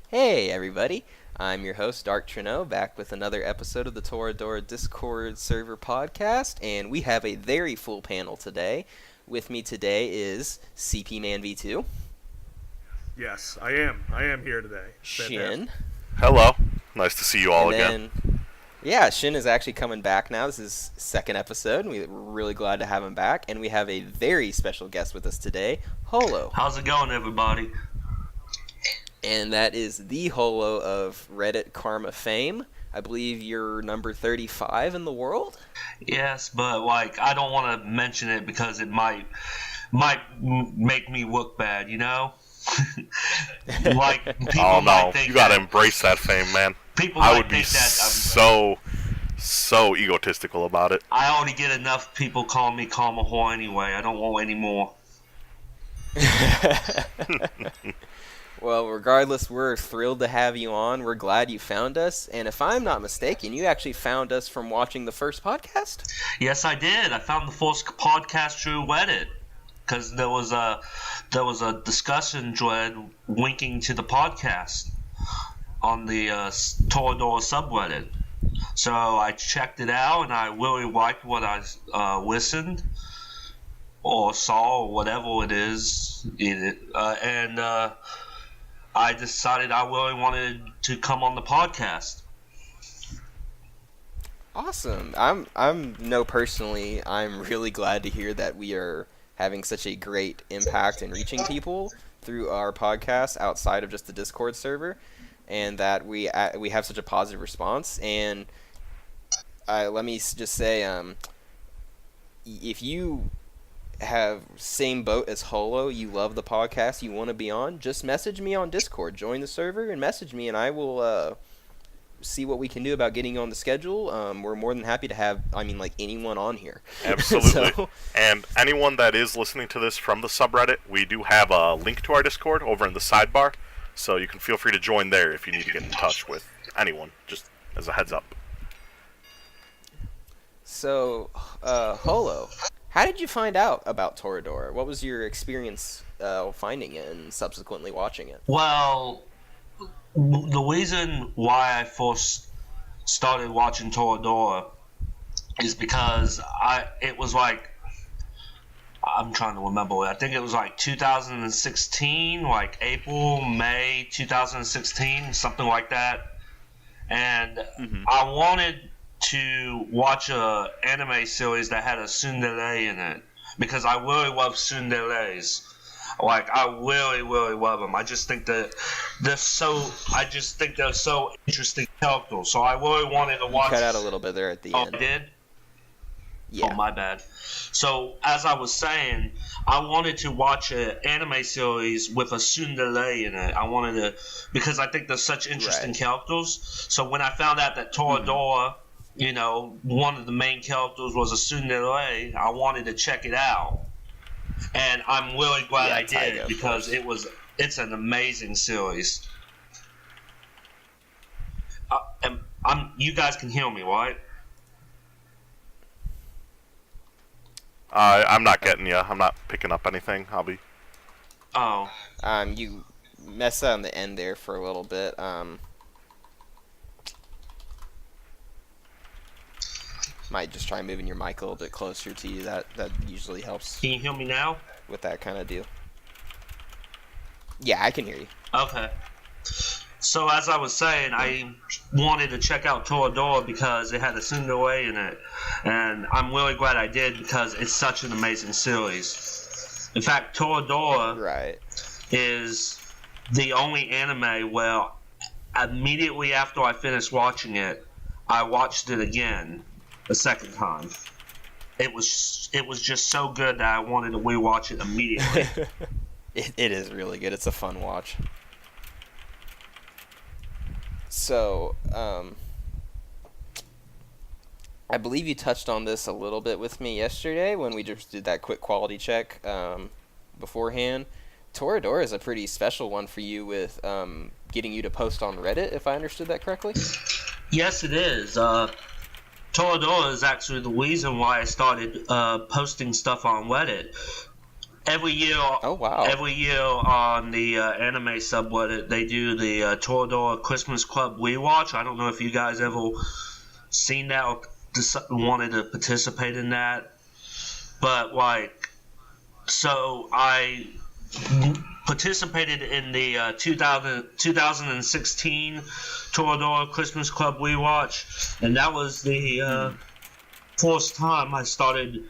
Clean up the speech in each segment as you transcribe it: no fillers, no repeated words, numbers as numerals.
Hey everybody, I'm your host Trennow, back with another episode of the Toradora Discord server podcast, and we have a very full panel today. With me today is CP Man V2, Yes, I am. I am here today. Shin, Hello. Nice to see you all and again. then Shin is actually coming back now. This is second episode, and we're really glad to have him back. And we have a very special guest with us today, Holo. How's it going, everybody? And that is the Holo of Reddit Karma fame. I believe you're number 35 in the world? Yes, but I don't want to mention it because it might make me look bad, you know? People Oh might no, think you gotta that, embrace that fame, man. People I might would be think that so egotistical about it. I already get enough people calling me Karma whore anyway. I don't want any more. Well, regardless, we're thrilled to have you on. We're glad you found us. And if I'm not mistaken, you actually found us from watching the first podcast? Yes, I did. I found the first podcast through Reddit because there was a discussion thread linking to the podcast on the Toradora subreddit. So I checked it out, and I really liked what I listened or saw or whatever it is in it, and I decided I really wanted to come on the podcast. Awesome. I'm really glad to hear that we are having such a great impact in reaching people through our podcast outside of just the Discord server, and that we have such a positive response. And let me just say, if you have same boat as Holo, you love the podcast, you want to be on, just message me on Discord, join the server and message me, and I will see what we can do about getting you on the schedule. We're more than happy to have anyone on here. Absolutely. So, and anyone that is listening to this from the subreddit, we do have a link to our Discord over in the sidebar, so you can feel free to join there if you need to get in touch with anyone, just as a heads up. So, Holo, how did you find out about Toradora? What was your experience finding it and subsequently watching it? Well, the reason why I first started watching Toradora is because it was I'm trying to remember. I think it was 2016, April, May 2016, something like that. And I wanted to watch a anime series that had a tsundere in it because I really love tsunderes. I really, really love them. I just think that they're so interesting characters. So I really wanted to watch. You cut out a little bit there at the end. Oh, I did? Yeah. Oh, my bad. So, as I was saying, I wanted to watch an anime series with a tsundere in it. Because I think they're such interesting characters. So when I found out that Toradora, one of the main characters was a tsundere, I wanted to check it out. And I'm really glad I did Taiga, because it's an amazing series. You guys can hear me, right? I'm not getting you. I'm not picking up anything. Oh. You messed on the end there for a little bit. Might just try moving your mic a little bit closer to you. That usually helps. Can you hear me now? With that kind of deal. Yeah, I can hear you. Okay. So as I was saying, I wanted to check out Toradora because it had a tsundere in it, and I'm really glad I did because it's such an amazing series. In fact, Toradora is the only anime where immediately after I finished watching it, I watched it again a second time. It was just so good that I wanted to rewatch it immediately. It is really good. It's a fun watch. So, I believe you touched on this a little bit with me yesterday when we just did that quick quality check beforehand. Toradora is a pretty special one for you with getting you to post on Reddit, if I understood that correctly. Yes, it is. Toradora is actually the reason why I started posting stuff on Reddit. every year. Oh wow! Every year on the anime subreddit, they do the Toradora Christmas Club rewatch. I don't know if you guys ever seen that or wanted to participate in that, but like, so I participated in the 2016 Toradora Christmas Club rewatch, and that was the first time I started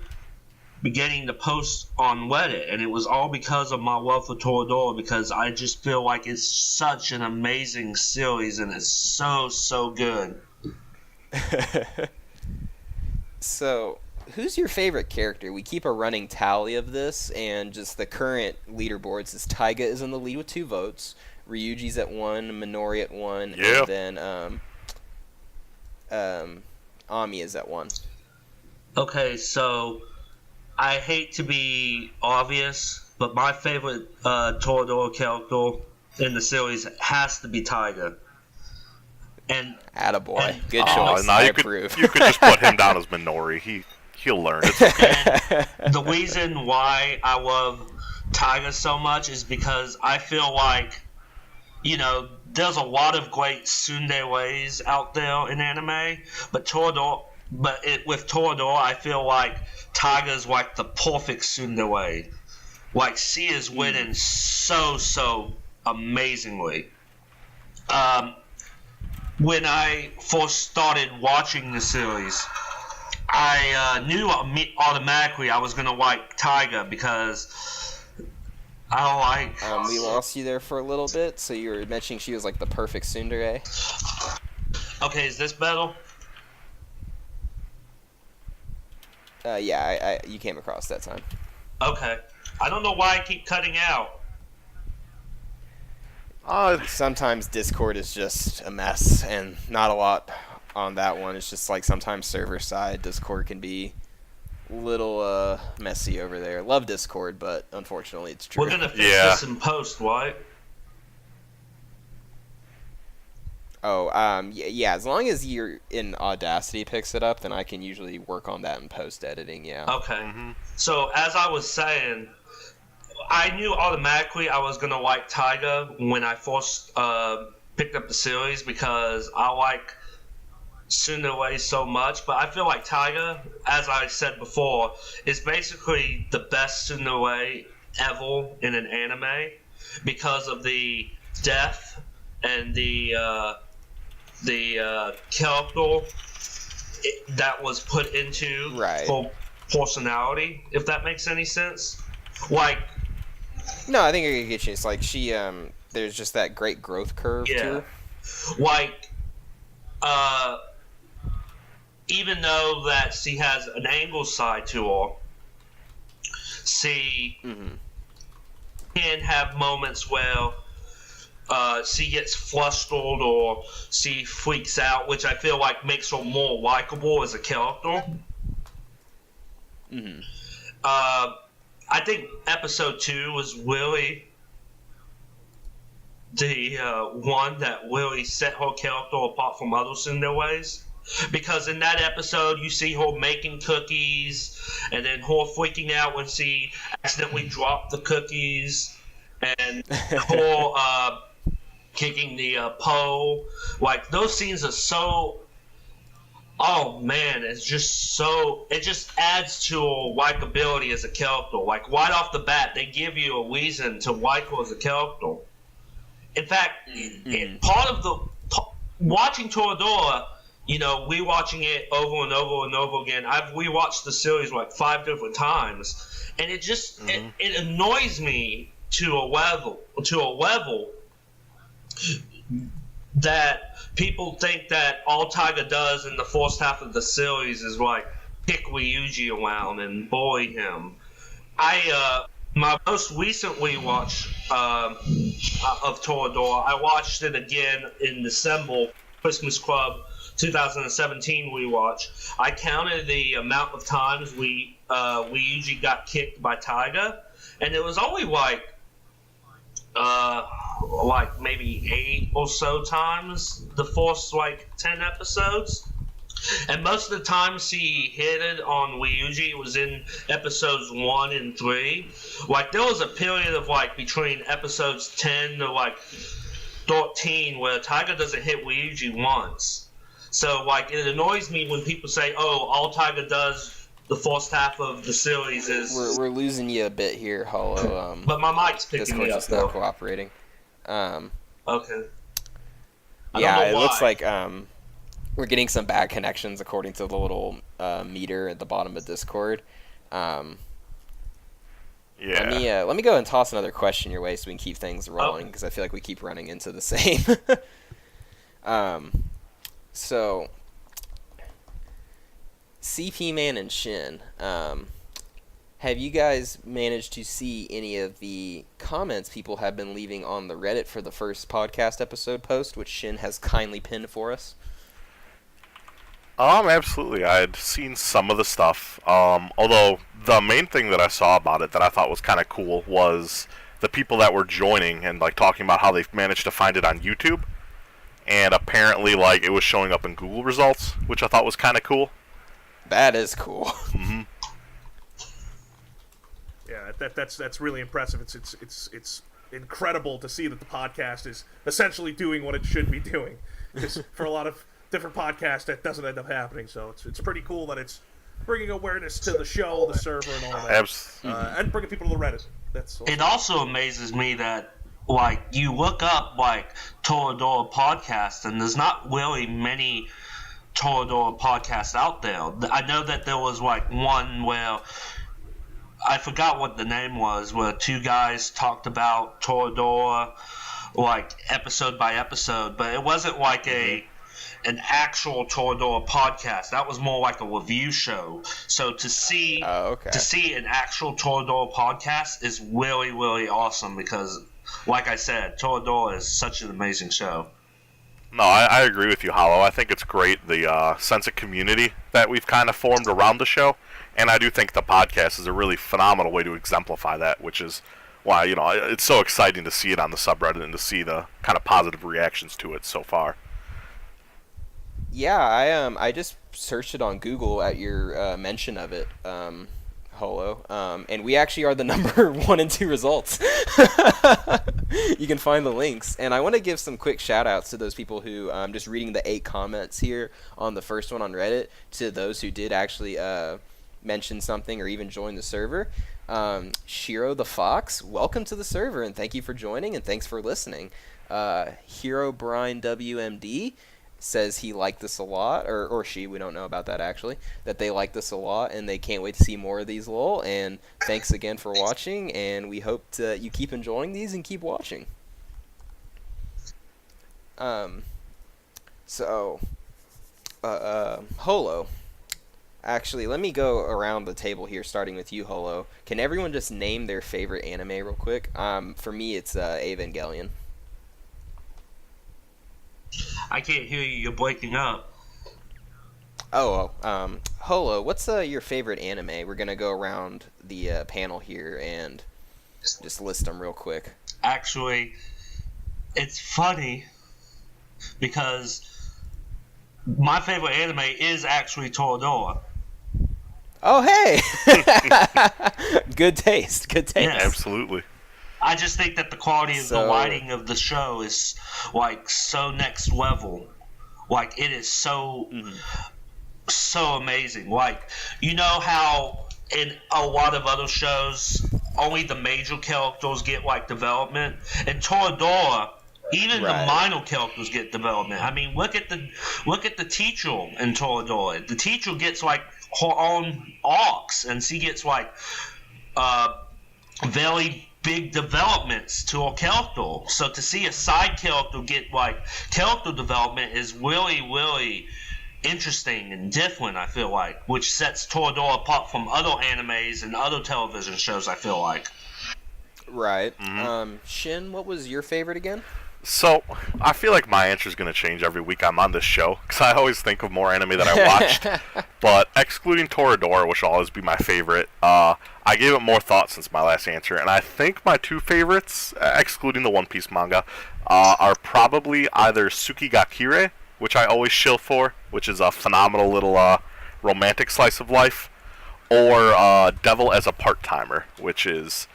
beginning to post on Reddit, and it was all because of my love for Toradora, because I just feel like it's such an amazing series, and it's so good. So, who's your favorite character? We keep a running tally of this, and just the current leaderboards is Taiga is in the lead with 2 votes, Ryuji's at 1, Minori at 1, Yeah. and then Ami is at 1. Okay, so I hate to be obvious, but my favorite Toradora character in the series has to be Taiga. And Attaboy. Good Oh, choice. no, I you approve. could just put him down as Minori. He'll learn. It's okay. and the reason why I love Taiga so much is because I feel like, you know, there's a lot of great tsunderes out there in anime, but with Toradora, I feel like Taiga's like the perfect tsundere. Like, she is winning so amazingly. When I first started watching the series, I knew automatically I was going to like Taiga because I like... We lost you there for a little bit, so you were mentioning she was like the perfect tsundere. Okay, is this better? Yeah, you came across that time. Okay. I don't know why I keep cutting out. Sometimes Discord is just a mess, and not a lot on that one. It's just like sometimes server side Discord can be a little messy over there. Love Discord, but unfortunately it's true. We're gonna fix this in post, right? Oh, yeah. As long as you're in Audacity picks it up, then I can usually work on that in post editing. Yeah. Okay. Mm-hmm. So as I was saying, I knew automatically I was gonna like Taiga when I first picked up the series because I like tsundere so much. But I feel like Taiga, as I said before, is basically the best tsundere ever in an anime because of the depth and the character that was put into for personality. If that makes any sense, like. No, I think I can get you. It's like she, there's just that great growth curve to her. Like, even though that she has an angle side to her, she can have moments where she gets flustered or she freaks out, which I feel like makes her more likable as a character. I think episode 2 was really the one that really set her character apart from other tsunderes. Because in that episode, you see her making cookies, and then her freaking out when she accidentally dropped the cookies, and her kicking the pole. Like, those scenes are so... Oh man, it just adds to her likability as a character. Like, right off the bat, they give you a reason to like her as a character. In fact, part of the watching Toradora, you know, rewatching it over and over and over again. I've rewatched the series like 5 different times, and it just it annoys me to a level that people think that all Taiga does in the first half of the series is like kick Ryuji around and bully him. My most recent rewatch of Toradora, I watched it again in December, Christmas Club 2017 rewatch. I counted the amount of times Ryuji got kicked by Taiga, and it was only like maybe 8 or so times the first 10 episodes. And most of the times he hit it on Ryuji, it was in episodes 1 and 3. Like, there was a period of, like, between episodes 10 to, like, 13 where Taiga doesn't hit Ryuji once. So, like, it annoys me when people say, oh, all Taiga does the first half of the series is... We're losing you a bit here, Hollow. But my mic's picking Discord's me up, just not cooperating. Okay. Yeah, it looks like we're getting some bad connections according to the little meter at the bottom of Discord. Yeah. Let me go and toss another question your way so we can keep things rolling, because I feel like we keep running into the same. So, CP Man and Shin, have you guys managed to see any of the comments people have been leaving on the Reddit for the first podcast episode post, which Shin has kindly pinned for us? Absolutely. I had seen some of the stuff. Although the main thing that I saw about it that I thought was kind of cool was the people that were joining and like talking about how they've managed to find it on YouTube, and apparently like it was showing up in Google results, which I thought was kind of cool. That is cool. Mm-hmm. Yeah, that's really impressive. It's incredible to see that the podcast is essentially doing what it should be doing. Because for a lot of different podcasts, that doesn't end up happening. So it's pretty cool that it's bringing awareness to the show, the server, and all that. And bringing people to the Reddit. That's awesome. It also amazes me that, like, you look up, like, Toradora podcasts, and there's not really many Toradora podcasts out there. I know that there was, like, one where... I forgot what the name was, where two guys talked about Toradora, like, episode by episode, but it wasn't like an actual Toradora podcast. That was more like a review show. So to see an actual Toradora podcast is really, really awesome because, like I said, Toradora is such an amazing show. No, I agree with you, Hollow. I think it's great, the sense of community that we've kind of formed around the show. And I do think the podcast is a really phenomenal way to exemplify that, which is why, you know, it's so exciting to see it on the subreddit and to see the kind of positive reactions to it so far. Yeah, I just searched it on Google at your mention of it, Holo, and we actually are the number 1 and 2 results. You can find the links, and I want to give some quick shout-outs to those people who, just reading the 8 comments here on the first one on Reddit, to those who did actually mention something or even join the server. Shiro the Fox, welcome to the server, and thank you for joining, and thanks for listening. Hero Brian WMD says he liked this a lot, or she, we don't know about that actually, that they like this a lot and they can't wait to see more of these lol, and thanks again for watching, and we hope you keep enjoying these and keep watching. Holo, actually, let me go around the table here, starting with you, Holo. Can everyone just name their favorite anime real quick? For me, it's Evangelion. I can't hear you. You're breaking up. Holo, what's your favorite anime? We're going to go around the panel here and just list them real quick. Actually, it's funny because my favorite anime is actually Toradora. Oh, hey! Good taste. Yes. Absolutely. I just think that the quality of the writing of the show is, like, so next level. Like, it is so amazing. Like, you know how in a lot of other shows, only the major characters get, like, development? In Toradora, even the minor characters get development. I mean, look at the teacher in Toradora. The teacher gets, like, her own arcs, and she gets, like, very big developments to a character. So to see a side character get, like, character development is really, really interesting and different, I feel like, which sets Toradora apart from other animes and other television shows, I feel like. Right. Shin, what was your favorite again? So, I feel like my answer is going to change every week I'm on this show, because I always think of more anime that I watched. But excluding Toradora, which will always be my favorite, I gave it more thought since my last answer, and I think my 2 favorites, excluding the One Piece manga, are probably either Tsukigakure which I always shill for, which is a phenomenal little romantic slice of life, or Devil as a Part-Timer, which is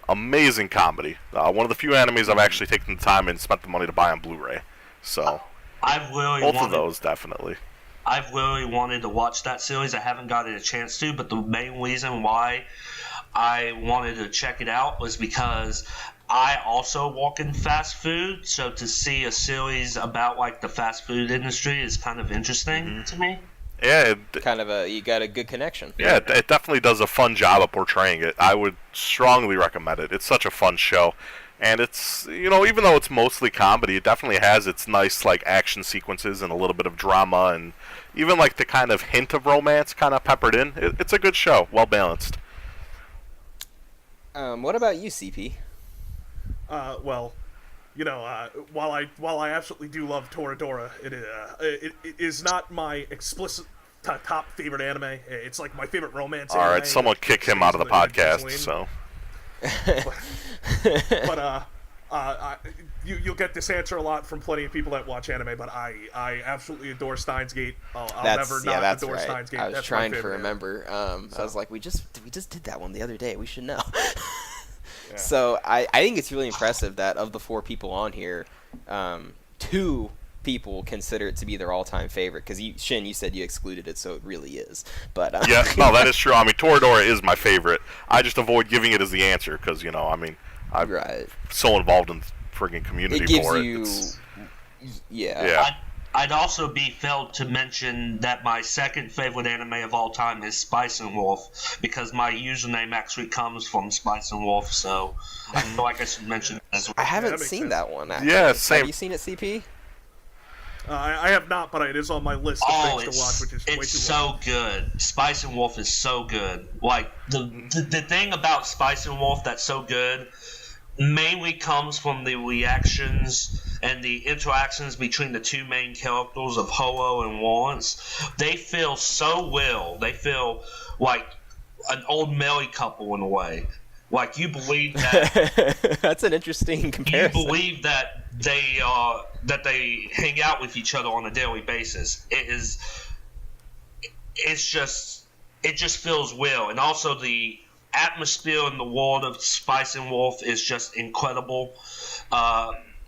amazing comedy. One of the few animes I've actually taken the time and spent the money to buy on Blu-ray. So, both of those, definitely. I've really wanted to watch that series. I haven't gotten a chance to, but the main reason why I wanted to check it out was because I also work in fast food, so to see a series about like the fast food industry is kind of interesting to me. Yeah, you got a good connection. Yeah, it definitely does a fun job of portraying it. I would strongly recommend it. It's such a fun show. And it's, even though it's mostly comedy, it definitely has its nice, like, action sequences and a little bit of drama and even, like, the kind of hint of romance kind of peppered in. It's a good show, well balanced. What about you, CP? Well, while I absolutely do love Toradora, it is not my explicit top favorite anime. It's like my favorite romance anime. All right, someone kick him out of the podcast, so... but you'll get this answer a lot from plenty of people that watch anime, but I absolutely adore Steins Gate. I'll never not adore right. Steins Gate. I was that's trying my to favorite remember. So. I was like, we just did that one the other day. We should know. Yeah. So I think it's really impressive that of the 4 people on here, 2 people consider it to be their all-time favorite. Because Shin, you said you excluded it, so it really is. But yeah, no, that is true. I mean, Toradora is my favorite. I just avoid giving it as the answer because I'm so involved in the friggin' community it gives for you, it. Yeah. I'd also be failed to mention that my second favorite anime of all time is Spice and Wolf, because my username actually comes from Spice and Wolf, so I feel like I should mention it as well. I haven't that seen sense. that one. Actually. Yeah, same. Have you seen it, CP? I have not, but it is on my list of things to watch, which is way too so long. good. Spice and Wolf is so good. Like the thing about Spice and Wolf that's so good mainly comes from the reactions and the interactions between the 2 main characters of Ho-Oh and Lawrence. They feel so well. They feel like an old married couple in a way. Like, you believe that... That's an interesting comparison. You believe that they hang out with each other on a daily basis. It just feels real. And also the atmosphere in the world of Spice and Wolf is just incredible.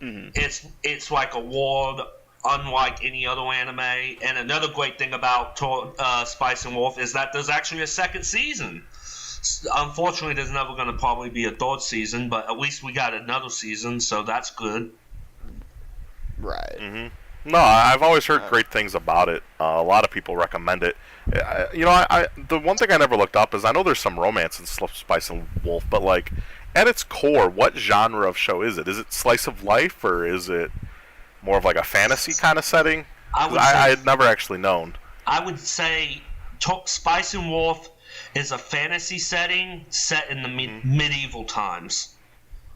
It's like a world unlike any other anime. And another great thing about Spice and Wolf is that there's actually a second season. Unfortunately, there's never going to probably be a 3rd season, but at least we got another season, so that's good. Right. Mm-hmm. No, I've always heard great things about it. A lot of people recommend it. The one thing I never looked up is I know there's some romance in Spice and Wolf, but like at its core, what genre of show is it? Is it slice of life, or is it more of like a fantasy kind of setting? I had never actually known. I would say Spice and Wolf is a fantasy setting set in the medieval times.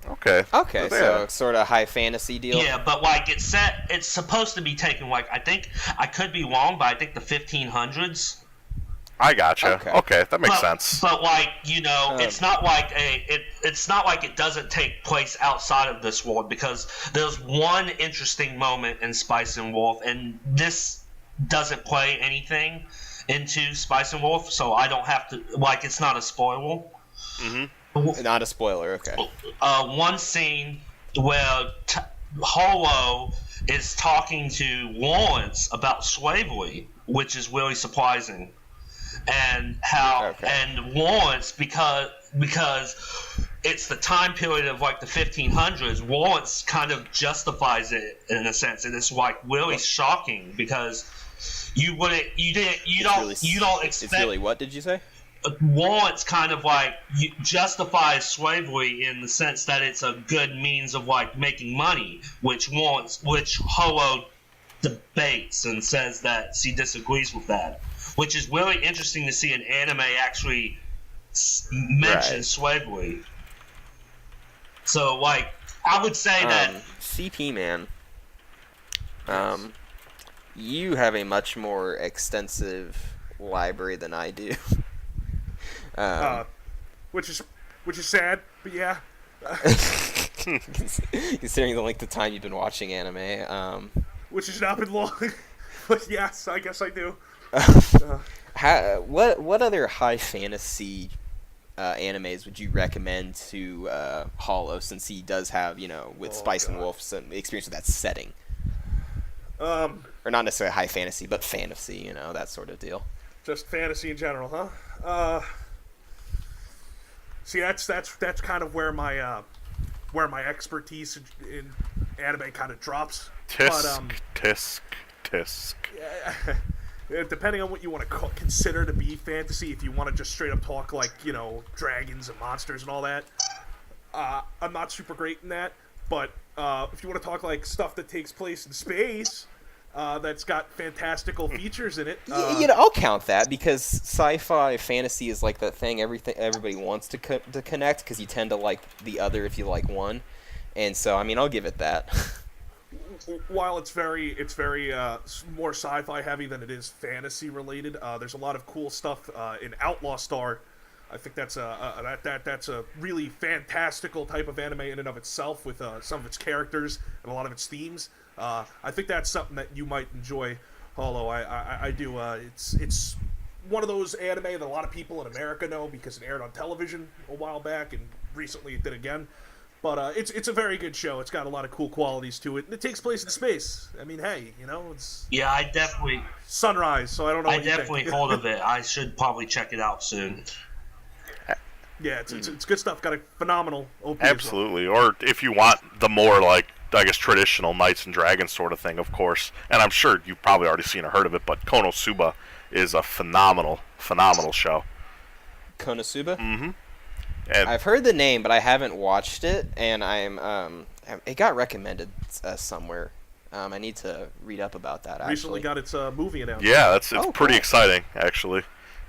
Okay, so sort of high fantasy deal. Yeah, but like it's supposed to be taken like, I think, I could be wrong, but I think the 1500s. I gotcha. Okay, that makes sense. But like, it's not like it's not like it doesn't take place outside of this world, because there's one interesting moment in Spice and Wolf, and this doesn't play anything into Spice and Wolf, so I don't have to, like, it's not a spoiler. Mm-hmm. Not a spoiler, okay. One scene where Ho-Oh is talking to Lawrence about slavery, which is really surprising. And and Lawrence, because it's the time period of like the 1500s, Lawrence kind of justifies it in a sense, and it's like really shocking, because you don't expect. It's really, what did you say? Lawrence kind of like justifies slavery in the sense that it's a good means of like making money, which Ho-Oh debates and says that she disagrees with that, which is really interesting to see an anime actually mention slavery. So like, I would say that CP man, you have a much more extensive library than I do. Which is sad, but yeah. Considering the length of time you've been watching anime, which has not been long. But yes, I guess I do. What other high fantasy animes would you recommend to Hollow, since he does have, with Spice and Wolf, some experience with that setting? Or not necessarily high fantasy, but fantasy, that sort of deal. Just fantasy in general, huh? See, that's kind of where my expertise in anime kind of drops. Tisk. Depending on what you want to consider to be fantasy, if you want to just straight up talk like, dragons and monsters and all that, I'm not super great in that. But if you want to talk like stuff that takes place in space, that's got fantastical features in it. I'll count that, because sci-fi fantasy is like that thing everybody wants to connect, because you tend to like the other if you like one, and so I'll give it that. While it's very more sci-fi heavy than it is fantasy related, there's a lot of cool stuff in Outlaw Star. I think that's a really fantastical type of anime in and of itself, with some of its characters and a lot of its themes. I think that's something that you might enjoy, Hollow. I do. It's one of those anime that a lot of people in America know because it aired on television a while back, and recently it did again. But it's a very good show. It's got a lot of cool qualities to it. And it takes place in space. Hey, it's... Yeah, I definitely... Sunrise, so I don't know what you think. I definitely thought of it. I should probably check it out soon. Yeah, it's good stuff. Got a phenomenal OP. Absolutely. Or if you want the more, traditional Knights and Dragons sort of thing, of course. And I'm sure you've probably already seen or heard of it, but Konosuba is a phenomenal show. Konosuba? Mm-hmm. And I've heard the name, but I haven't watched it, and it got recommended somewhere. I need to read up about that, actually. Recently got its movie announced. Yeah, it's pretty cool. Exciting, actually.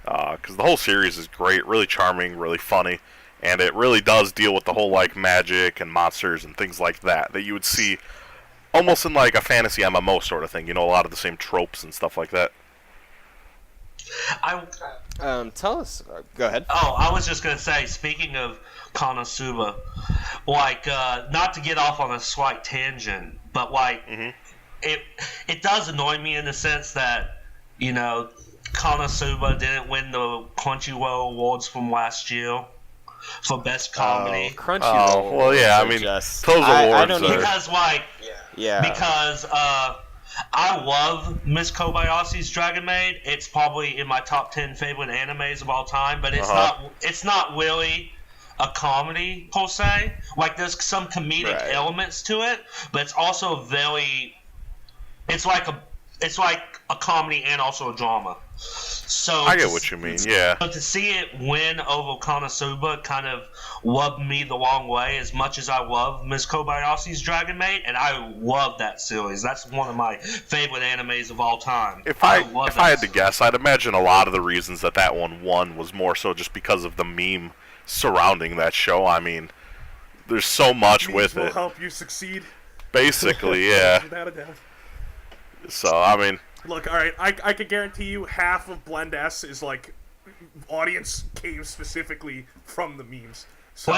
Because the whole series is great, really charming, really funny, and it really does deal with the whole, magic and monsters and things like that you would see almost in, a fantasy MMO sort of thing. A lot of the same tropes and stuff like that. Tell us. Go ahead. Oh, I was just gonna say, speaking of Konosuba, not to get off on a slight tangent, but it does annoy me in the sense that Konosuba didn't win the Crunchyroll Awards from last year for best comedy. Crunchyroll. Oh, well, yeah. Those awards I don't are... Because because I love Miss Kobayashi's Dragon Maid. It's probably in my top 10 favorite animes of all time, but it's not really a comedy per se. There's some comedic elements to it, but it's also it's like a comedy and also a drama. So I get what you mean, yeah. But to see it win over Konosuba kind of rubbed me the wrong way, as much as I love Miss Kobayashi's Dragon Maid, and I love that series. That's one of my favorite animes of all time. If I had to guess, I'd imagine a lot of the reasons that one won was more so just because of the meme surrounding that show. There's so much with it. Will help you succeed. Basically, yeah. Without a doubt. So, Look, all right, I can guarantee you half of Blend S is audience came specifically from the memes. So,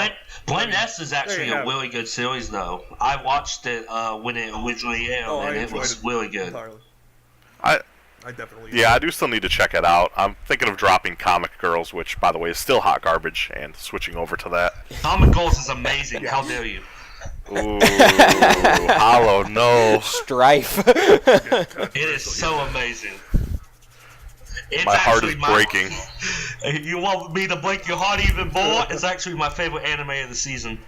Blend S is actually a really good series, though. I watched it when it originally aired, and it was really good. Entirely. I definitely. Yeah, I do still need to check it out. I'm thinking of dropping Comic Girls, which, by the way, is still hot garbage, and switching over to that. Comic Girls is amazing. How dare you? Ooh, Hollow, no. Strife. It is so amazing. My heart is breaking. You want me to break your heart even more? It's actually my favorite anime of the season.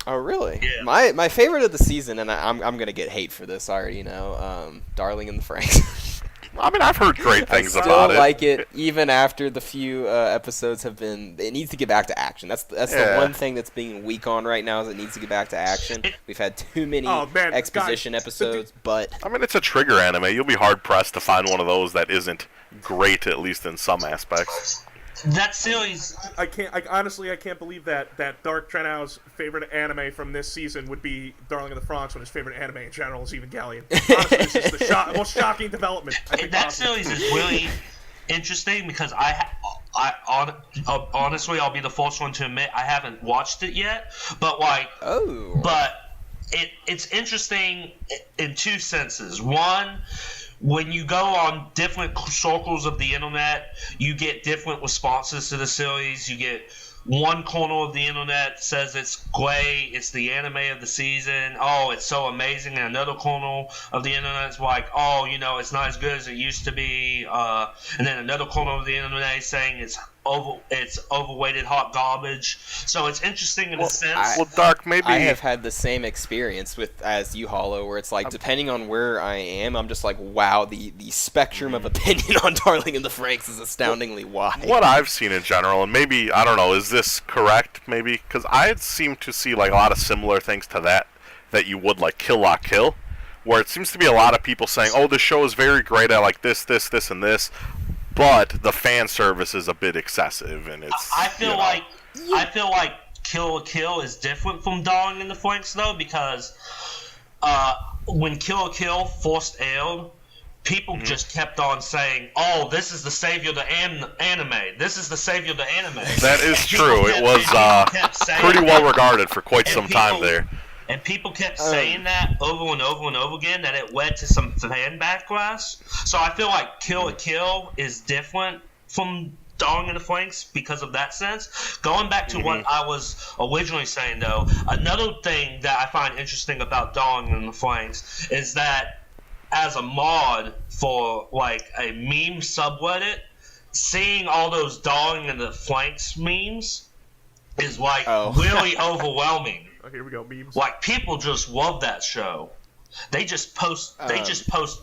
Oh, really? Yeah. My favorite of the season, and I'm gonna get hate for this, I already know. Darling in the Franxx. I've heard great things about it. I still like it, even after the few episodes have been... It needs to get back to action. That's the one thing that's being weak on right now, is it needs to get back to action. We've had too many exposition episodes, but... It's a trigger anime. You'll be hard-pressed to find one of those that isn't great, at least in some aspects. That series... I can't believe that Dark Trennow's favorite anime from this season would be Darling in the Franxx, when his favorite anime in general is Evangelion. Honestly, this is the most shocking development. That series is really interesting because honestly, I'll be the first one to admit I haven't watched it yet. But it's interesting in two senses. One, when you go on different circles of the internet, you get different responses to the series. You get one corner of the internet says it's great, it's the anime of the season, oh, it's so amazing, and another corner of the internet is like, oh, it's not as good as it used to be, and then another corner of the internet is saying it's overweighted hot garbage. So it's interesting in a sense. Dark, maybe I have had the same experience as you, Hollow, where it's like, depending on where I am, I'm just like, wow, the spectrum of opinion on Darling in the Franxx is astoundingly wide. What I've seen in general, and maybe, I don't know, is this correct, maybe? Because I seem to see like a lot of similar things to that you would like Kill La Kill, where it seems to be a lot of people saying, oh, this show is very great, I like this, and this, but the fan service is a bit excessive, and it's. I feel like Kill La Kill is different from Darling in the Franxx though, because when Kill La Kill first aired, people just kept on saying, "Oh, this is the savior of the anime. This is the savior of the anime." That is true. It was pretty well regarded for quite some time there. And people kept saying that over and over and over again, that it led to some fan backlash. So I feel like Kill La Kill is different from Darling in the Franxx because of that sense. Going back to what I was originally saying, though, another thing that I find interesting about Darling in the Franxx is that as a mod for like a meme subreddit, seeing all those Darling in the Franxx memes is like really overwhelming. Oh, here we go, memes. Like, people just love that show. They just post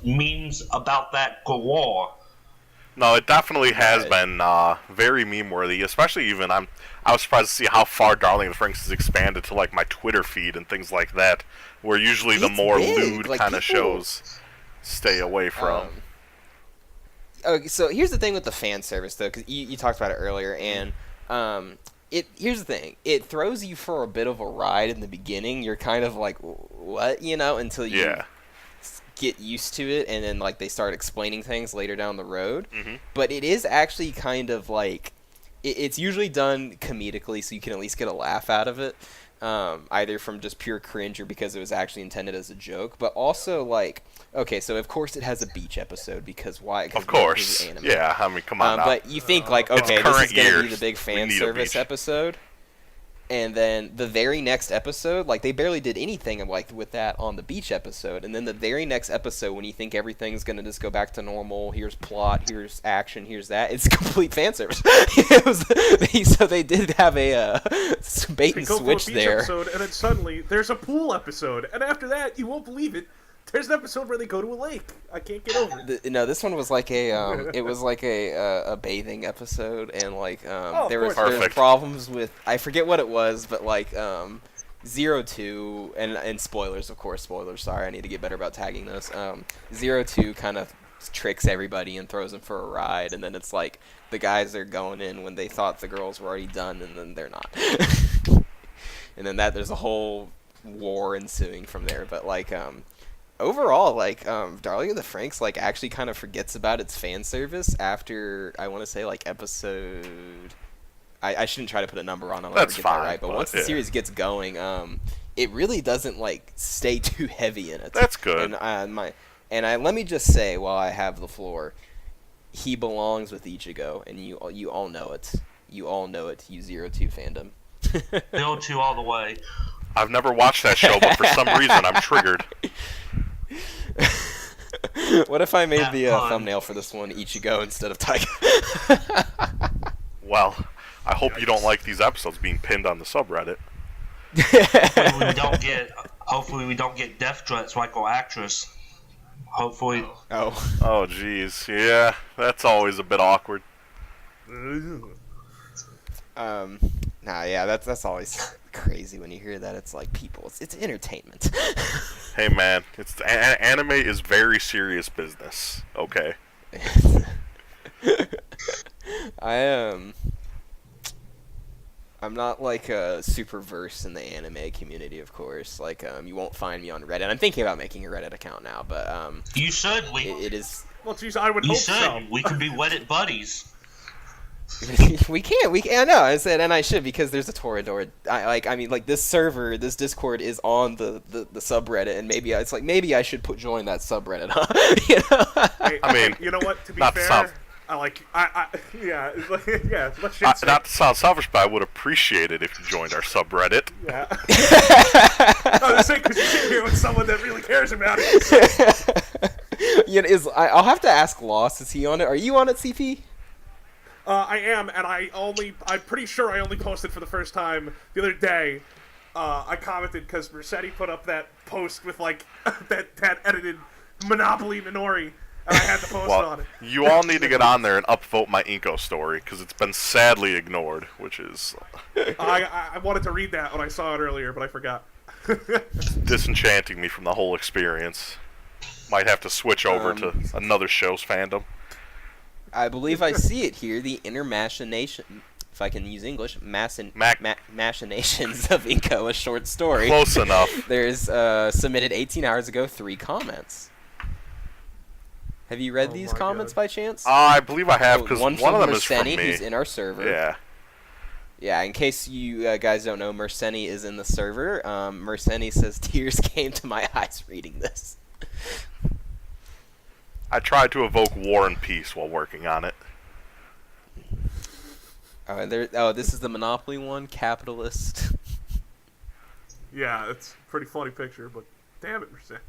memes about that galore. No, it definitely has been very meme-worthy, especially even I was surprised to see how far Darling in the Franxx has expanded to like my Twitter feed and things like that, where usually the more lewd kind of shows stay away from. Okay, so here's the thing with the fan service, though, because you talked about it earlier, and here's the thing. It throws you for a bit of a ride in the beginning. You're kind of like, what, until you get used to it, and then like they start explaining things later down the road. But it is actually kind of like, it's usually done comedically, so you can at least get a laugh out of it, either from just pure cringe or because it was actually intended as a joke. But also, like, okay, so of course it has a beach episode, because why? Of course, yeah. I mean, come on now. But you think like, okay, this is going to be the big fan service episode, and then the very next episode, like they barely did anything like with that on the beach episode, and then the very next episode, when you think everything's going to just go back to normal, here's plot, here's action, here's that, it's complete fan service. So they did have a bait and switch there. Episode, and then suddenly there's a pool episode, and after that, you won't believe it, there's an episode where they go to a lake. I can't get over it. No, this one was like it was like a bathing episode, and like there was problems with, I forget what it was, but like Zero2 and spoilers, of course, spoilers. Sorry, I need to get better about tagging those. Zero2 kind of tricks everybody and throws them for a ride, and then it's like the guys are going in when they thought the girls were already done, and then they're not. And then there's a whole war ensuing from there, but like overall, like, Darling in the Franxx, like, actually kind of forgets about its fan service after, I want to say, like, episode... I shouldn't try to put a number on it. That's fine. Right, but once the series gets going, it really doesn't, like, stay too heavy in it. That's good. And let me just say, while I have the floor, he belongs with Ichigo, and you all know it. You all know it, you Zero2 fandom. Zero2 all the way. I've never watched that show, but for some reason I'm triggered. What if I made the thumbnail for this one Ichigo instead of Taiga? Well, I hope you don't like these episodes being pinned on the subreddit. Hopefully we don't get death threats like our actress. Hopefully. Oh, jeez. Yeah, that's always a bit awkward. That's always crazy when you hear that. It's like, people, it's entertainment. Hey man, anime is very serious business. Okay. I'm not like super versed in the anime community, of course. Like, you won't find me on Reddit. I'm thinking about making a Reddit account now, but you should. It is. Well, geez, I would hope so. We could be Reddit buddies. We can't. I know. I said, and I should because there's a Toradora. This server, this Discord is on the subreddit, and maybe I should join that subreddit, huh? I mean, you know what? To be not to fair, sound- yeah, let's shit Not to sound selfish, but I would appreciate it if you joined our subreddit. Yeah. I was saying because you're sitting here with someone that really cares about it. I'll have to ask Loss. Is he on it? Are you on it, CP? I am, and I'm pretty sure I only posted for the first time the other day. I commented because Mercedes put up that post with like that edited Monopoly Minori, and I had to post on it. You all need to get on there and upvote my Inko story because it's been sadly ignored, which is I wanted to read that when I saw it earlier, but I forgot. disenchanting me from the whole experience. Might have to switch over to another show's fandom. I believe I see it here. The inner machination, if I can use English, machinations of Inko, a short story. Close enough. There's submitted 18 hours ago 3 comments. Have you read these comments by chance? I believe I have because one of them from is from Mercedes, me. who's in our server. Yeah. Yeah, in case you guys don't know, Mercedes is in the server. Mercedes says, tears came to my eyes reading this. I tried to evoke war and peace while working on it. This is the Monopoly one, capitalist. Yeah, it's a pretty funny picture, but damn it, Mercedes.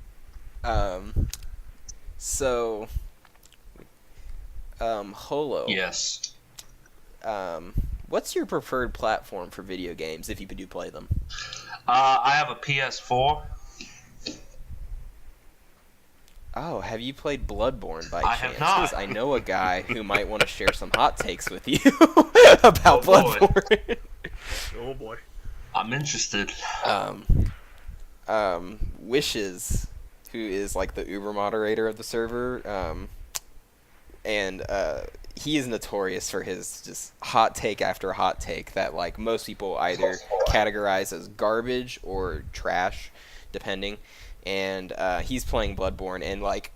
Holo. Yes. What's your preferred platform for video games if you do play them? I have a PS4. Oh, have you played Bloodborne by I chance? have not. 'Cause I know a guy who might want to share some hot takes with you about Bloodborne. Oh boy. I'm interested. Wishes, who is like the Uber moderator of the server, and he is notorious for his just hot take after hot take that like most people either categorize as garbage or trash, depending. And he's playing Bloodborne, and like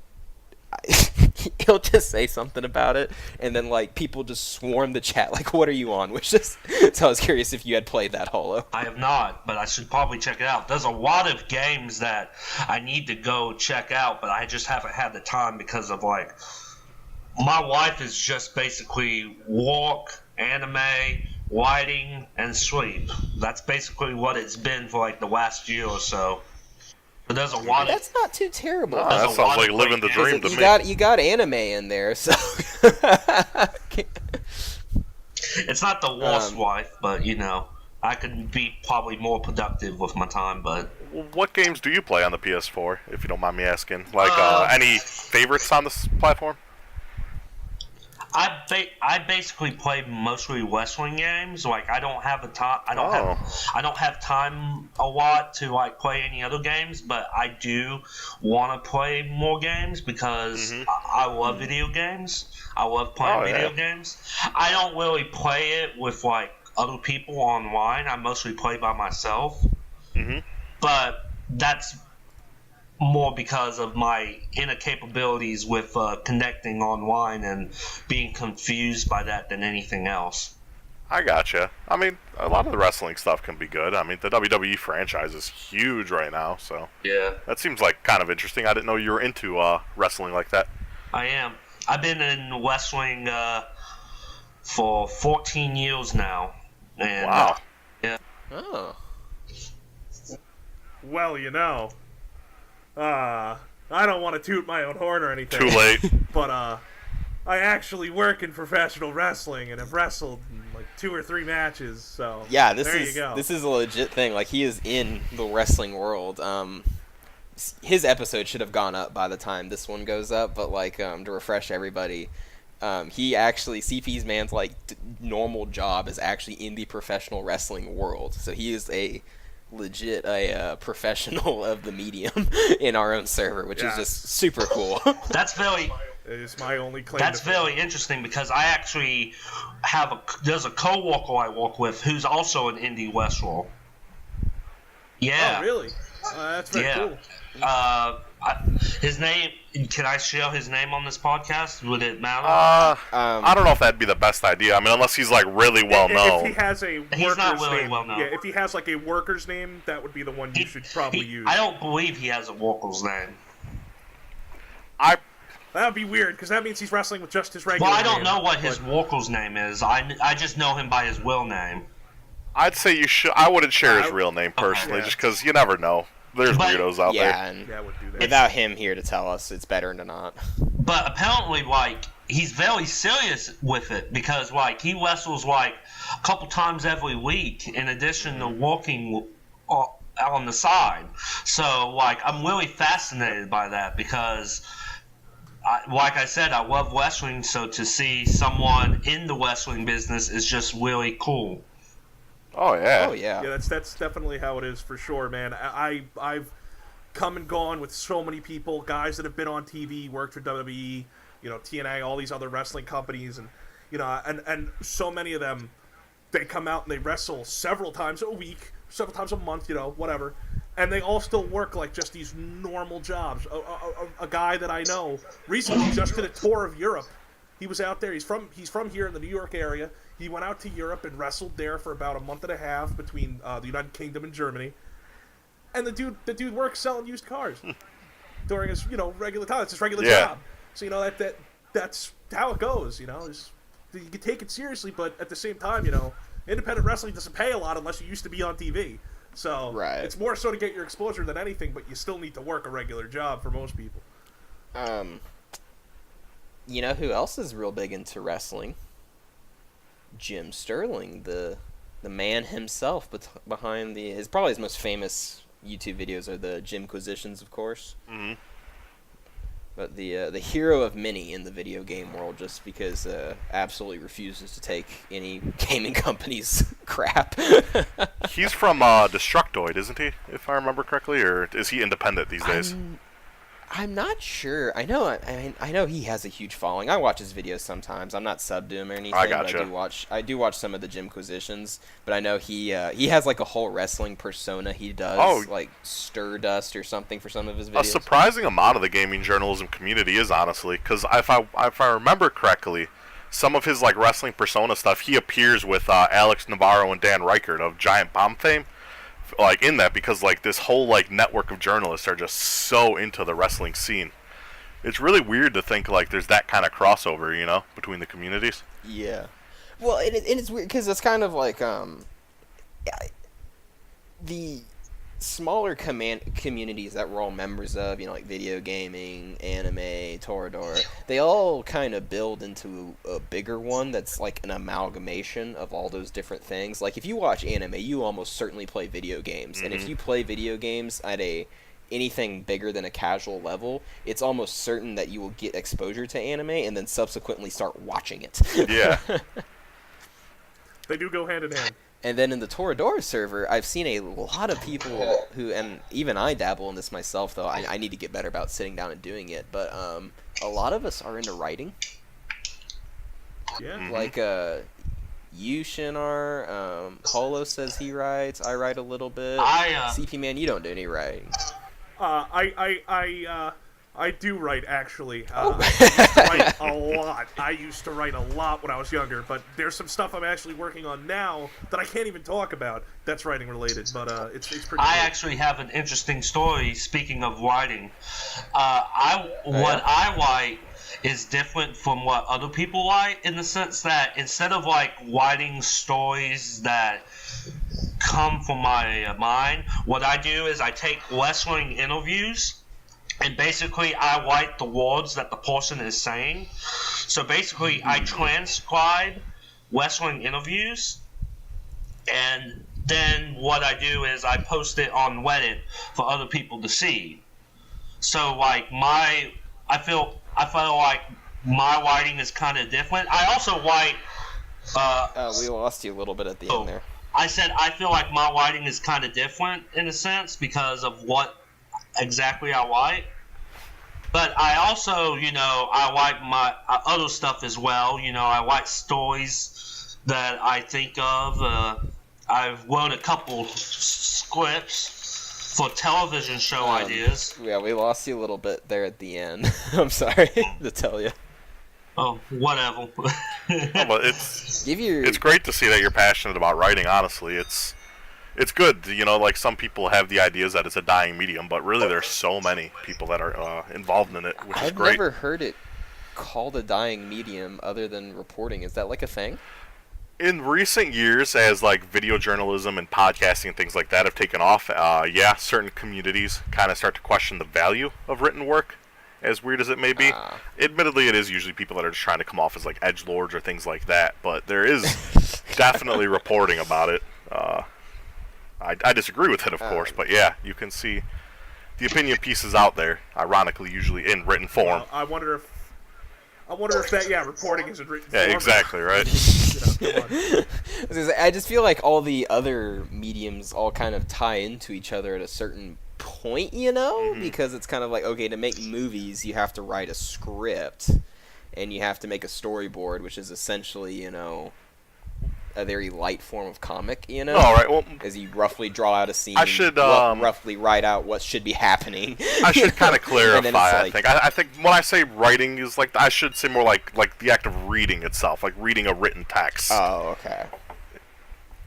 he'll just say something about it, and then like people just swarm the chat like, "What are you on?" Wishes. So I was curious if you had played that, Holo. I have not, but I should probably check it out. There's a lot of games that I need to go check out, but I just haven't had the time because of like my wife is just basically walk, anime, writing, and sleep. That's basically what it's been for like the last year or so. But there's a lot. That's not too terrible. Oh, that sounds like living the dream to me. You got anime in there, so. It's not the worst wife, but you know, I could be probably more productive with my time. But What games do you play on the PS4, if you don't mind me asking? Like any favorites on this platform? I basically play mostly wrestling games. Like I don't have I don't have time a lot to like play any other games, but I do want to play more games because I love video games. I love playing video games. I don't really play it with like other people online. I mostly play by myself. But that's more because of my inner capabilities with connecting online and being confused by that than anything else. I gotcha. I mean, a lot of the wrestling stuff can be good. I mean, the WWE franchise is huge right now, so Yeah, that seems like kind of interesting. I didn't know you were into wrestling like that. I am. I've been in wrestling for 14 years now. And, Wow. Yeah. Oh. Well, you know, I don't want to toot my own horn or anything. Too late. But I actually work in professional wrestling and have wrestled in like 2 or 3 matches. So Yeah, there you go. this is a legit thing. Like he is in the wrestling world. His episode should have gone up by the time this one goes up, but like to refresh everybody, he actually CP's man's like normal job is actually in the professional wrestling world. So he is a professional of the medium in our own server, which is just super cool. That's very It is my only claim. That's to fame. very interesting because I actually there's a co-worker I work with who's also an indie wrestler. Yeah. Oh, really? That's very cool. His name. Can I share his name on this podcast? Would it matter? I don't know if that'd be the best idea. I mean, unless he's like really well known. If he has a worker's He's not really name, well known. yeah, if he has like a worker's name, that would be the one you should probably use. I don't believe he has a worker's name. That would be weird, because that means he's wrestling with just his regular Well, I don't name, know what but- his worker's name is. I just know him by his real name. I'd say you should. I wouldn't share his real name personally, Yeah. just because you never know. There's But- weirdos out there. Yeah, and Yeah, I would do that. without him here to tell us, it's better to not. But apparently, like, he's very serious with it because, like, he wrestles, like, a couple times every week in addition to working on the side. So, like, I'm really fascinated by that because, like I said, I love wrestling, so to see someone in the wrestling business is just really cool. Oh yeah. Oh yeah. Yeah, that's definitely how it is for sure, man. I've come and gone with so many people, guys that have been on TV, worked for WWE, TNA, all these other wrestling companies, and and so many of them, they come out and they wrestle several times a week, several times a month, whatever, and they all still work like just these normal jobs. A guy that I know recently just did a tour of Europe. He was out there. He's from here in the New York area. He went out to Europe and wrestled there for about a month and a half between the United Kingdom and Germany. And the dude works selling used cars during his regular time. It's his regular job. So that's how it goes. You can take it seriously, but at the same time, independent wrestling doesn't pay a lot unless you used to be on TV. So Right. it's more so to get your exposure than anything. But you still need to work a regular job for most people. You know who else is real big into wrestling? Jim Sterling, the man himself behind his probably his most famous YouTube videos are the Jimquisitions, of course. Mm-hmm. But the hero of many in the video game world, just because absolutely refuses to take any gaming company's crap. He's from Destructoid, isn't he? If I remember correctly, or is he independent these days? I'm not sure. I know he has a huge following. I watch his videos sometimes. I'm not subbed to him or anything. I gotcha. But I do watch some of the Jimquisitions. But I know he has like a whole wrestling persona he does, like Stardust or something for some of his videos. A surprising amount of the gaming journalism community is honestly, because if I remember correctly, some of his like wrestling persona stuff, he appears with Alex Navarro and Dan Reichert of Giant Bomb fame. Like in that, because like this whole like network of journalists are just so into the wrestling scene. It's really weird to think like there's that kind of crossover, between the communities. Yeah. Well, it's weird because it's kind of like the smaller communities that we're all members of, like video gaming, anime, Toradora, they all kind of build into a bigger one that's like an amalgamation of all those different things. Like if you watch anime, you almost certainly play video games, and if you play video games at anything bigger than a casual level, it's almost certain that you will get exposure to anime and then subsequently start watching it. Yeah. They do go hand in hand. And then in the Toradora server, I've seen a lot of people who, and even I dabble in this myself, though I need to get better about sitting down and doing it, but a lot of us are into writing. Yeah. Like, you, Shin, are, Holo says he writes, I write a little bit. CP Man, you don't do any writing. I do write, actually. Oh. I used to write a lot. I used to write a lot when I was younger, but there's some stuff I'm actually working on now that I can't even talk about that's writing related, but it's pretty cool. I actually have an interesting story, speaking of writing. What I write is different from what other people write, in the sense that instead of like writing stories that come from my mind, what I do is I take wrestling interviews, and basically I write the words that the person is saying. So basically I transcribe wrestling interviews, and then what I do is I post it on Reddit for other people to see. So like I feel like my writing is kind of different. I also write We lost you a little bit at the end there. I said I feel like my writing is kind of different in a sense because of what exactly I write. But I also, I write my other stuff as well. I write stories that I think of. I've wrote a couple scripts for television show ideas. Yeah, we lost you a little bit there at the end. I'm sorry to tell you. Oh, whatever. But it's Give your it's great to see that you're passionate about writing. Honestly, it's good. Like some people have the ideas that it's a dying medium, but really there's so many people that are involved in it, which is I've great. never heard it called a dying medium other than reporting. Is that like a thing? In recent years, as like video journalism and podcasting and things like that have taken off, certain communities kind of start to question the value of written work, as weird as it may be. Admittedly, it is usually people that are just trying to come off as like edgelords or things like that, but there is definitely reporting about it. I disagree with it, of course, but yeah, you can see the opinion pieces out there, ironically, usually in written form. I wonder if that reporting is in written form. Yeah, exactly, right? I just feel like all the other mediums all kind of tie into each other at a certain point, because it's kind of like, okay, to make movies, you have to write a script, and you have to make a storyboard, which is essentially, a very light form of comic, All right, well, as you roughly draw out a scene, I should roughly write out what should be happening. I should kind of clarify. Like, I think when I say writing is like, I should say more like the act of reading itself, like reading a written text. Oh, okay.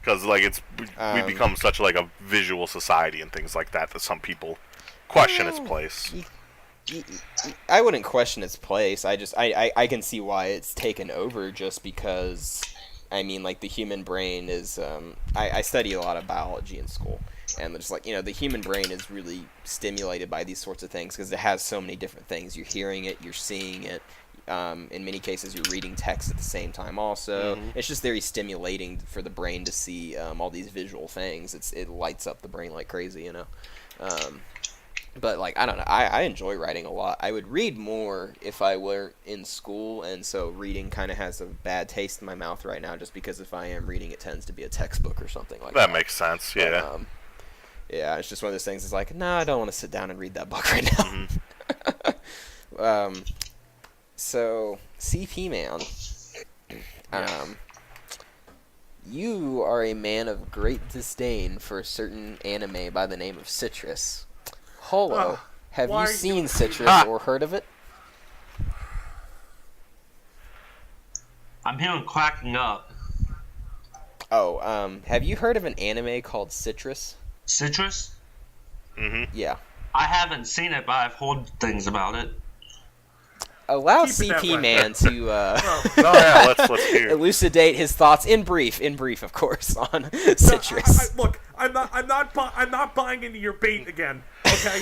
Because like we become such like a visual society and things like that some people question its place. I wouldn't question its place. I can see why it's taken over, just because. I mean, like, the human brain is, I study a lot of biology in school, and just, like, the human brain is really stimulated by these sorts of things, because it has so many different things. You're hearing it, you're seeing it, in many cases you're reading text at the same time also. Mm-hmm. It's just very stimulating for the brain to see all these visual things. It lights up the brain like crazy, But, like, I don't know. I enjoy writing a lot. I would read more if I were in school, and so reading kind of has a bad taste in my mouth right now, just because if I am reading, it tends to be a textbook or something like that. That makes sense, yeah. But, yeah, it's just one of those things. It's like, no, I don't want to sit down and read that book right now. Mm-hmm. So, CP Man, you are a man of great disdain for a certain anime by the name of Citrus. Holo, have you seen Citrus or heard of it? I'm hearing quacking up. Oh, have you heard of an anime called Citrus? Citrus? Mm-hmm. Yeah. I haven't seen it, but I've heard things about it. Allow CP Man to let's hear. elucidate his thoughts in brief, of course, on Citrus. Look, I'm not buying into your bait again. Okay,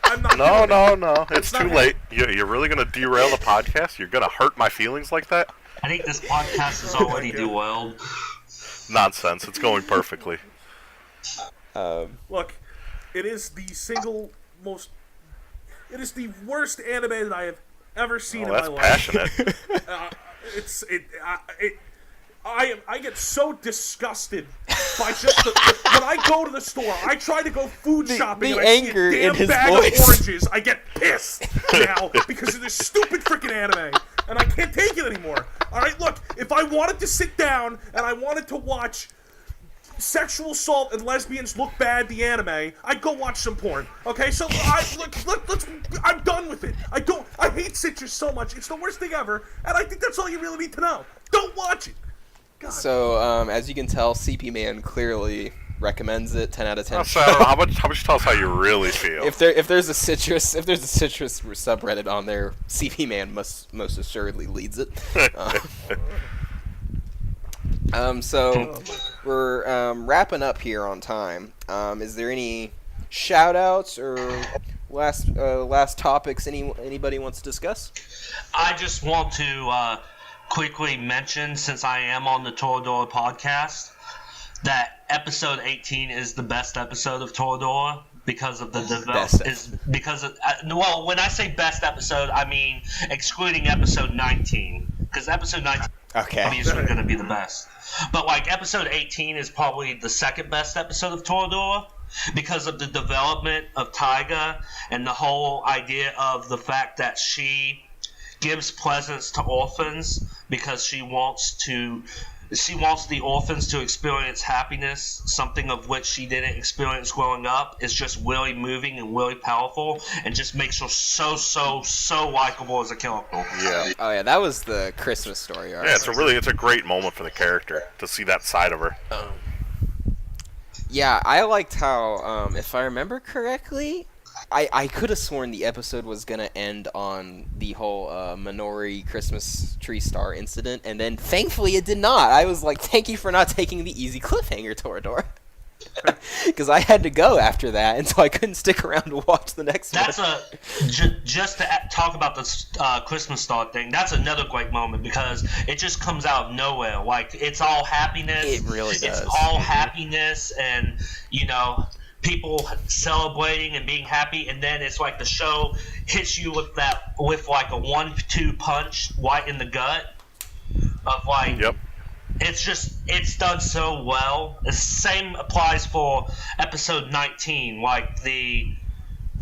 I'm not. No. It's too late. You're really gonna derail the podcast? You're gonna hurt my feelings like that? I think this podcast is already derailed. Nonsense. It's going perfectly. Look, it is the worst anime that I have ever seen in my life. Passionate. I get so disgusted by just when I go to the store. I try to go food shopping the and anger I see a in damn his bag voice. of oranges. I get pissed now because of this stupid freaking anime, and I can't take it anymore. All right, look, if I wanted to sit down and I wanted to watch sexual assault and lesbians look bad, the anime, I'd go watch some porn. Okay, so I'm done with it. I hate Citrus so much. It's the worst thing ever, and I think that's all you really need to know. Don't watch it. God. So, as you can tell, CP Man clearly recommends it. 10 out of 10. So, how about you tell us how you really feel? If there's a Citrus subreddit on there, CP Man most assuredly leads it. So we're wrapping up here on time. Is there any shout-outs or last topics anybody wants to discuss? I just want to quickly mention, since I am on the Toradora podcast, that episode 18 is the best episode of Toradora because of the well, when I say best episode, I mean excluding episode 19, because episode 19 obviously going to be the best. But like episode 18 is probably the second best episode of Toradora because of the development of Taiga and the whole idea of the fact that she gives presents to orphans because she wants to she wants the orphans to experience happiness, something of which she didn't experience growing up. Is just really moving and really powerful, and just makes her so likable as a character. Yeah. Oh yeah, that was the Christmas story arc. Yeah, it's a great moment for the character to see that side of her. Yeah, I liked how, if I remember correctly, I could have sworn the episode was going to end on the whole Minori Christmas tree star incident, and then thankfully it did not. I was like, thank you for not taking the easy cliffhanger, Toradora. Because I had to go after that, and so I couldn't stick around to watch the next one. Just to talk about the Christmas star thing. That's another great moment because it just comes out of nowhere. Like it's all happiness. It really does. It's all happiness, and people celebrating and being happy, and then it's like the show hits you with like a 1-2 punch right in the gut of like. Yep. It's done so well. The same applies for episode 19. Like the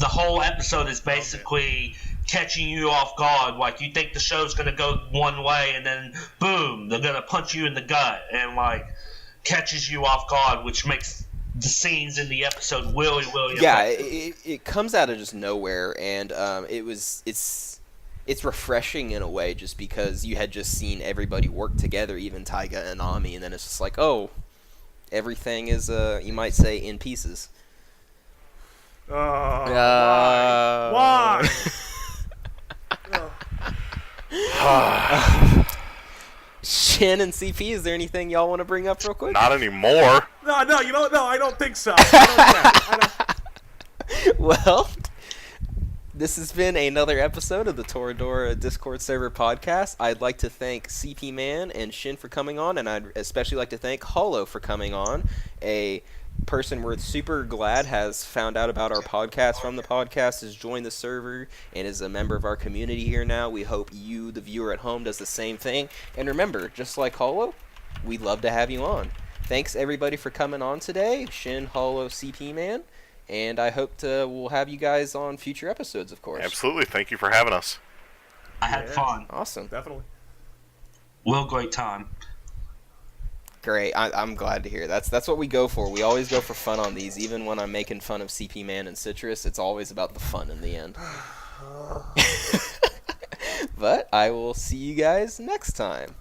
whole episode is basically catching you off guard. Like you think the show's gonna go one way, and then boom, they're gonna punch you in the gut, and like catches you off guard, which makes the scenes in the episode really effective. It comes out of just nowhere, and it's refreshing in a way, just because you had just seen everybody work together, even Taiga and Ami, and then it's just like, oh, everything is you might say in pieces. Why? Shin and CP, is there anything y'all want to bring up real quick? Not anymore. No, I don't think so. I don't. Well, this has been another episode of the Toradora Discord server podcast. I'd like to thank CP Man and Shin for coming on, and I'd especially like to thank Hollow for coming on, a person we're super glad has found out about our podcast from the podcast, has joined the server, and is a member of our community here now. We hope you, the viewer at home, does the same thing. And remember, just like Hollow, we'd love to have you on. Thanks everybody for coming on today, Shin, Hollow, CP Man, and I hope we'll have you guys on future episodes, of course. Absolutely. Thank you for having us. I had fun. Awesome. Definitely. Real great time. Great. I'm glad to hear. That's what we go for. We always go for fun on these. Even when I'm making fun of CP Man and Citrus, it's always about the fun in the end. But I will see you guys next time.